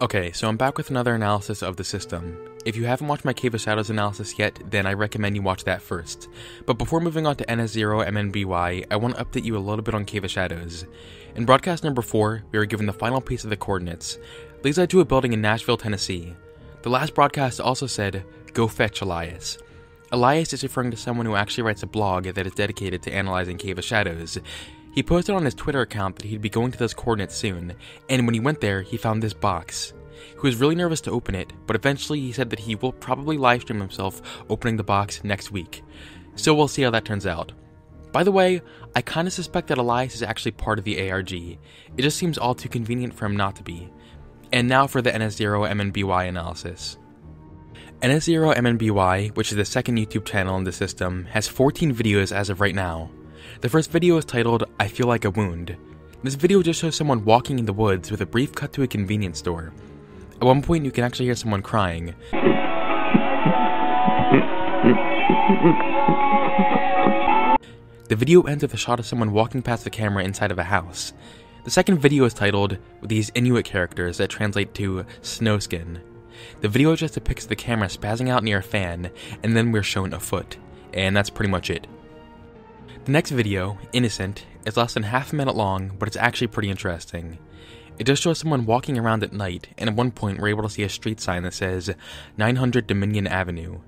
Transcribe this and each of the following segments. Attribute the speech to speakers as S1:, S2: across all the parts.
S1: Okay, so I'm back with another analysis of the system. If you haven't watched my Cave of Shadows analysis yet, then I recommend you watch that first. But before moving on to Ns0mnby, I want to update you a little bit on Cave of Shadows. In broadcast number 4, we were given the final piece of the coordinates. These led to a building in Nashville, Tennessee. The last broadcast also said, "Go fetch Elias." Elias is referring to someone who actually writes a blog that is dedicated to analyzing Cave of Shadows. He posted on his Twitter account that he'd be going to those coordinates soon, and when he went there, he found this box. He was really nervous to open it, but eventually he said that he will probably livestream himself opening the box next week. So we'll see how that turns out. By the way, I kinda suspect that Elias is actually part of the ARG. It just seems all too convenient for him not to be. And now for the Ns0mnby analysis. Ns0mnby, which is the second YouTube channel in the system, has 14 videos as of right now. The first video is titled, "I Feel Like a Wound." This video just shows someone walking in the woods with a brief cut to a convenience store. At one point you can actually hear someone crying. The video ends with a shot of someone walking past the camera inside of a house. The second video is titled, with these Inuit characters that translate to snowskin. The video just depicts the camera spazzing out near a fan, and then we're shown a foot. And that's pretty much it. The next video, Innocent, is less than half a minute long, but it's actually pretty interesting. It just shows someone walking around at night, and at one point we're able to see a street sign that says 900 Dominion Avenue.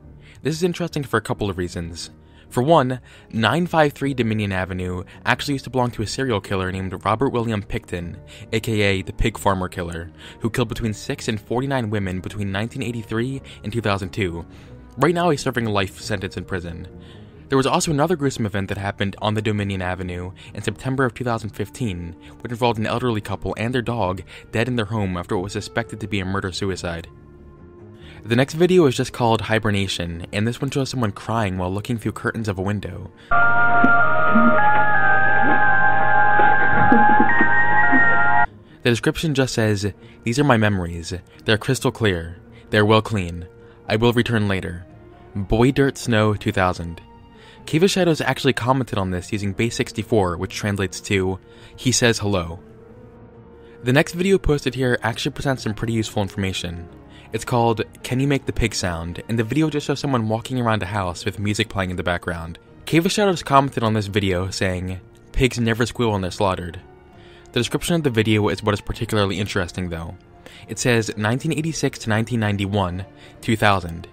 S1: This is interesting for a couple of reasons. For one, 953 Dominion Avenue actually used to belong to a serial killer named Robert William Pickton, aka the Pig Farmer Killer, who killed between 6 and 49 women between 1983 and 2002. Right now he's serving a life sentence in prison. There was also another gruesome event that happened on the Dominion Avenue in September of 2015, which involved an elderly couple and their dog dead in their home after what was suspected to be a murder-suicide. The next video is just called Hibernation, and this one shows someone crying while looking through curtains of a window. The description just says, "These are my memories. They're crystal clear. They're well clean. I will return later. Boy Dirt Snow 2000. Cave of Shadows actually commented on this using base 64, which translates to, "He says hello." The next video posted here actually presents some pretty useful information. It's called, "Can You Make the Pig Sound?" and the video just shows someone walking around a house with music playing in the background. Cave of Shadows commented on this video saying, "Pigs never squeal when they're slaughtered." The description of the video is what is particularly interesting though. It says 1986 to 1991, 2000.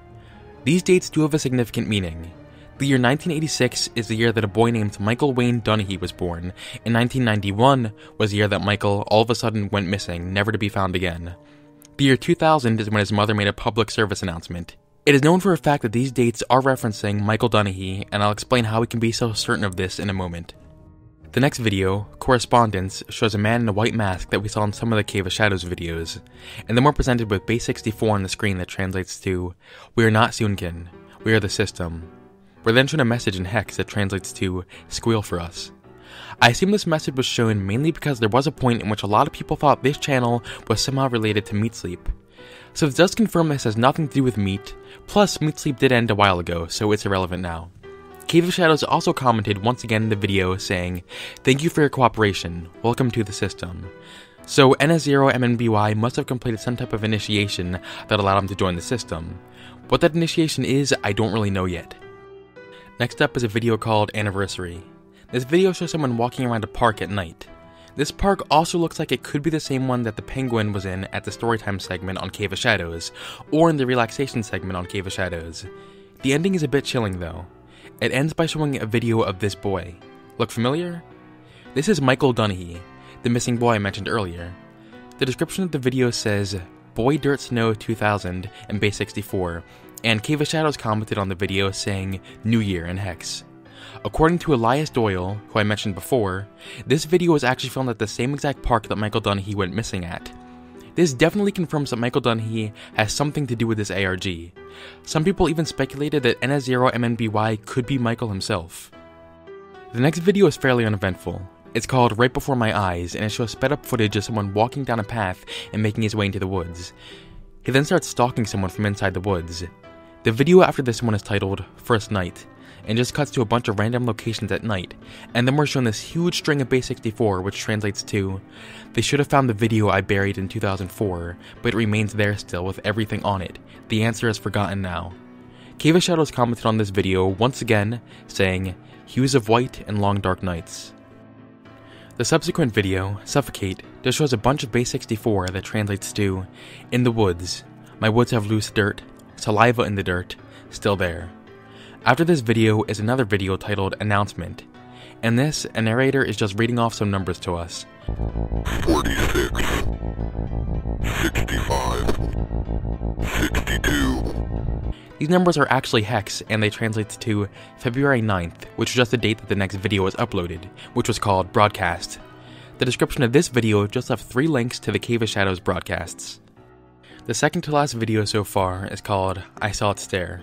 S1: These dates do have a significant meaning. The year 1986 is the year that a boy named Michael Wayne Dunahee was born, and 1991 was the year that Michael all of a sudden went missing, never to be found again. The year 2000 is when his mother made a public service announcement. It is known for a fact that these dates are referencing Michael Dunahee, and I'll explain how we can be so certain of this in a moment. The next video, Correspondence, shows a man in a white mask that we saw in some of the Cave of Shadows videos, and then we're presented with base 64 on the screen that translates to, "We are not Soonkin, we are the system." We're then shown a message in Hex that translates to, "Squeal for us." I assume this message was shown mainly because there was a point in which a lot of people thought this channel was somehow related to Meat Sleep. So this does confirm this has nothing to do with meat, plus Meat Sleep did end a while ago, so it's irrelevant now. Cave of Shadows also commented once again in the video saying, "Thank you for your cooperation, welcome to the system." So Ns0mnby must have completed some type of initiation that allowed him to join the system. What that initiation is, I don't really know yet. Next up is a video called Anniversary. This video shows someone walking around a park at night. This park also looks like it could be the same one that the penguin was in at the Storytime segment on Cave of Shadows, or in the Relaxation segment on Cave of Shadows. The ending is a bit chilling though. It ends by showing a video of this boy. Look familiar? This is Michael Dunahee, the missing boy I mentioned earlier. The description of the video says, "Boy Dirt Snow 2000 and base 64, and Cave of Shadows commented on the video saying, "New Year" in Hex. According to Elias Doyle, who I mentioned before, this video was actually filmed at the same exact park that Michael Dunahee went missing at. This definitely confirms that Michael Dunahee has something to do with this ARG. Some people even speculated that Ns0mnby could be Michael himself. The next video is fairly uneventful. It's called Right Before My Eyes, and it shows sped up footage of someone walking down a path and making his way into the woods. He then starts stalking someone from inside the woods. The video after this one is titled First Night, and just cuts to a bunch of random locations at night, and then we're shown this huge string of base 64, which translates to, "They should have found the video I buried in 2004, but it remains there still with everything on it. The answer is forgotten now." Cave of Shadows commented on this video once again, saying, "Hues of white and long dark nights." The subsequent video, Suffocate, just shows a bunch of base 64 that translates to, "In the woods. My woods have loose dirt, saliva in the dirt, still there." After this video is another video titled Announcement. In this, a narrator is just reading off some numbers to us.
S2: 46, 65, 62.
S1: These numbers are actually hex, and they translate to February 9th, which is just the date that the next video was uploaded, which was called Broadcast. The description of this video just left 3 links to the Cave of Shadows broadcasts. The second to last video so far is called I Saw It Stare.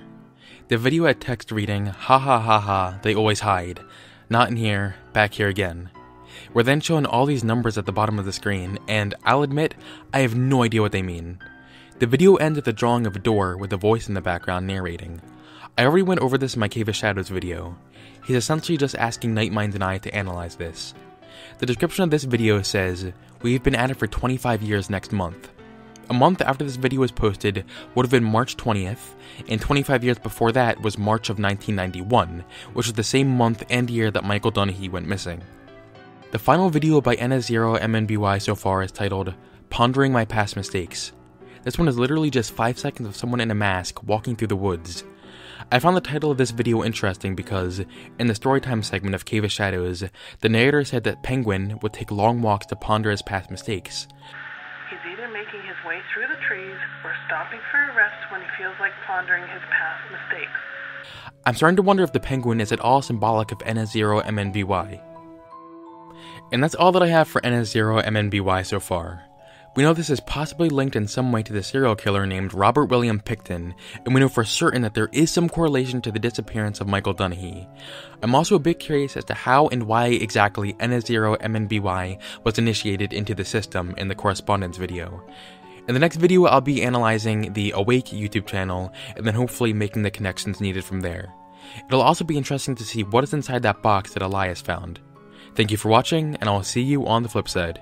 S1: The video had text reading, "Ha ha ha ha, they always hide. Not in here, back here again." We're then shown all these numbers at the bottom of the screen, and I'll admit, I have no idea what they mean. The video ends with a drawing of a door with a voice in the background narrating. I already went over this in my Cave of Shadows video. He's essentially just asking Nightmind and I to analyze this. The description of this video says, "We've been at it for 25 years next month." A month after this video was posted would have been March 20th, and 25 years before that was March of 1991, which was the same month and year that Michael Donaghy went missing. The final video by Ns0mnby so far is titled, Pondering My Past Mistakes. This one is literally just 5 seconds of someone in a mask walking through the woods. I found the title of this video interesting because, in the storytime segment of Cave of Shadows, the narrator said that Penguin would take long walks to ponder his past mistakes.
S3: He's either making his way through the trees or stopping for a rest when he feels like pondering his past mistakes.
S1: I'm starting to wonder if the penguin is at all symbolic of Ns0mnby. And that's all that I have for Ns0mnby so far. We know this is possibly linked in some way to the serial killer named Robert William Pickton, and we know for certain that there is some correlation to the disappearance of Michael Donaghy. I'm also a bit curious as to how and why exactly Ns0mnby was initiated into the system in the correspondence video. In the next video, I'll be analyzing the Awake YouTube channel, and then hopefully making the connections needed from there. It'll also be interesting to see what is inside that box that Elias found. Thank you for watching, and I'll see you on the flip side.